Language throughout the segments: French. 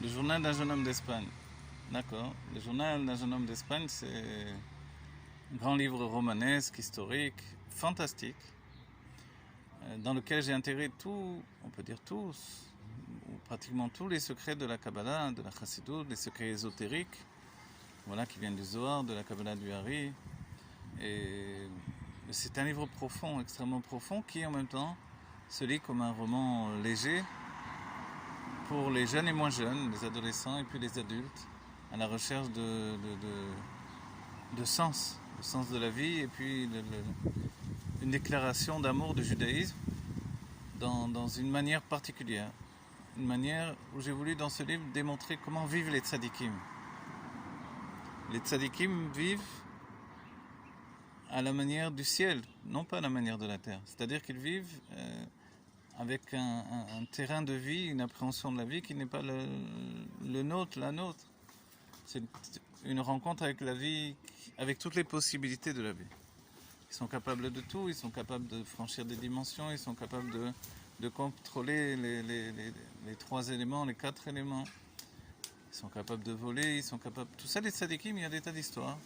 Le journal d'un jeune homme d'Espagne. D'accord. Le journal d'un jeune homme d'Espagne, c'est un grand livre romanesque, historique, fantastique, dans lequel j'ai intégré tout, on peut dire tous, ou pratiquement tous les secrets de la Kabbalah, de la Chassidut, les secrets ésotériques, voilà, qui viennent du Zohar, de la Kabbalah du Hari. Et c'est un livre profond, extrêmement profond, qui en même temps se lit comme un roman léger pour les jeunes et moins jeunes, les adolescents et puis les adultes, à la recherche de sens, le sens de la vie et puis une déclaration d'amour du judaïsme dans une manière particulière. Une manière où j'ai voulu dans ce livre démontrer comment vivent les tzadikim. Les tzadikim vivent à la manière du ciel, non pas à la manière de la terre. C'est-à-dire qu'ils vivent avec un terrain de vie, une appréhension de la vie qui n'est pas le nôtre, la nôtre. C'est une rencontre avec la vie, avec toutes les possibilités de la vie. Ils sont capables de tout, ils sont capables de franchir des dimensions, ils sont capables de contrôler les trois éléments, les quatre éléments. Ils sont capables de voler, ils sont capables... Tout ça, les tzadikim, il y a des tas d'histoires.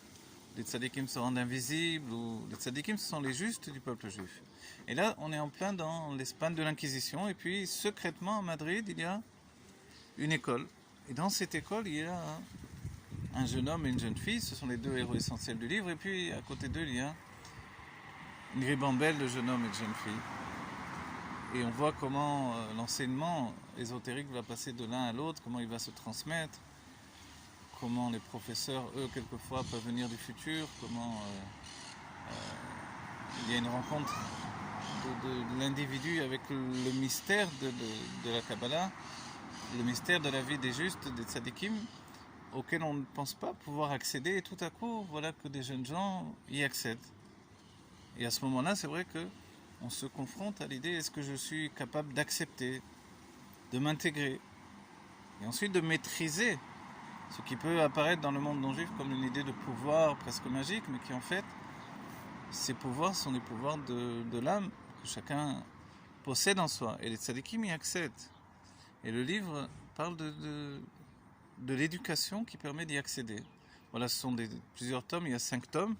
Les tzadikim se rendent invisibles, ou les tzadikim, ce sont les justes du peuple juif. Et là, on est en plein dans l'Espagne de l'Inquisition, et puis secrètement à Madrid, il y a une école. Et dans cette école, il y a un jeune homme et une jeune fille, ce sont les deux héros essentiels du livre, et puis à côté d'eux, il y a une ribambelle de jeunes hommes et de jeunes filles. Et on voit comment l'enseignement ésotérique va passer de l'un à l'autre, comment il va se transmettre, comment les professeurs, eux, quelquefois, peuvent venir du futur, comment il y a une rencontre de l'individu avec le mystère de la Kabbalah, le mystère de la vie des justes, des tzadikim, auquel on ne pense pas pouvoir accéder, et tout à coup, voilà que des jeunes gens y accèdent. Et à ce moment-là, c'est vrai que on se confronte à l'idée, est-ce que je suis capable d'accepter, de m'intégrer, et ensuite de maîtriser ce qui peut apparaître dans le monde non juif comme une idée de pouvoir presque magique, mais qui en fait, ces pouvoirs sont des pouvoirs de l'âme que chacun possède en soi. Et les tzadikim y accèdent. Et le livre parle de l'éducation qui permet d'y accéder. Voilà, ce sont plusieurs tomes, il y a 5 tomes.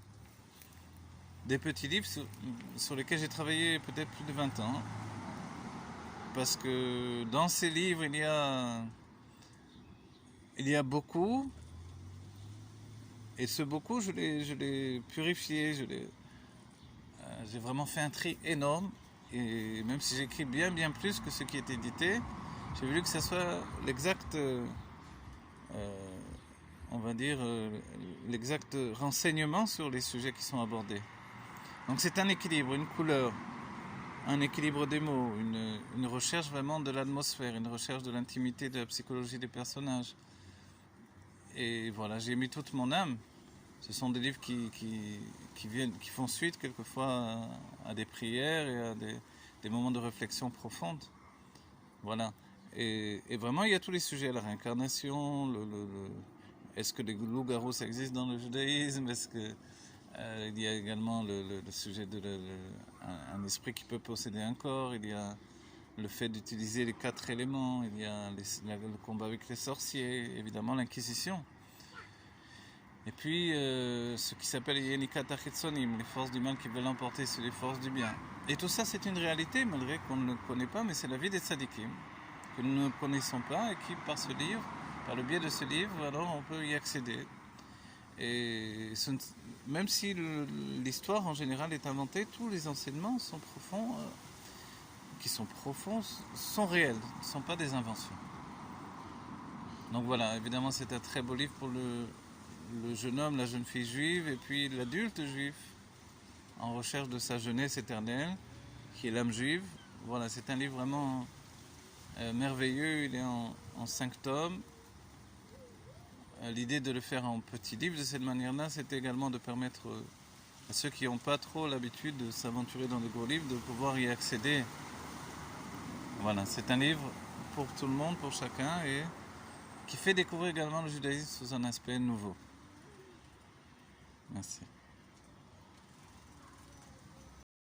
Des petits livres sur lesquels j'ai travaillé peut-être plus de 20 ans. Parce que dans ces livres, il y a beaucoup. Et ce beaucoup, je l'ai purifié, j'ai vraiment fait un tri énorme. Et même si j'écris bien plus que ce qui est édité, j'ai voulu que ce soit l'exact, on va dire, l'exact renseignement sur les sujets qui sont abordés. Donc c'est un équilibre, une couleur, un équilibre des mots, une recherche vraiment de l'atmosphère, une recherche de l'intimité, de la psychologie des personnages. Et voilà, j'ai mis toute mon âme. Ce sont des livres qui font suite quelquefois à des prières et à des moments de réflexion profonde. Voilà. Et vraiment, il y a tous les sujets, la réincarnation, est-ce que les loups-garous ça existe dans le judaïsme, est-ce que il y a également le sujet un esprit qui peut posséder un corps, il y a le fait d'utiliser les 4 éléments, il y a le combat avec les sorciers, évidemment l'inquisition. Et puis ce qui s'appelle Yenikat Achitzonim, les forces du mal qui veulent l'emporter sur les forces du bien. Et tout ça c'est une réalité malgré qu'on ne le connaît pas, mais c'est la vie des tzadikim, que nous ne connaissons pas et qui par ce livre, par le biais de ce livre, alors on peut y accéder. Et même si l'histoire en général est inventée, tous les enseignements sont profonds, sont réels, ne sont pas des inventions. Donc voilà, évidemment c'est un très beau livre pour le jeune homme, la jeune fille juive et puis l'adulte juif en recherche de sa jeunesse éternelle, qui est l'âme juive. Voilà, c'est un livre vraiment merveilleux, il est en 5 tomes. L'idée de le faire en petit livre de cette manière-là, c'était également de permettre à ceux qui n'ont pas trop l'habitude de s'aventurer dans de gros livres, de pouvoir y accéder. Voilà, c'est un livre pour tout le monde, pour chacun, et qui fait découvrir également le judaïsme sous un aspect nouveau. Merci.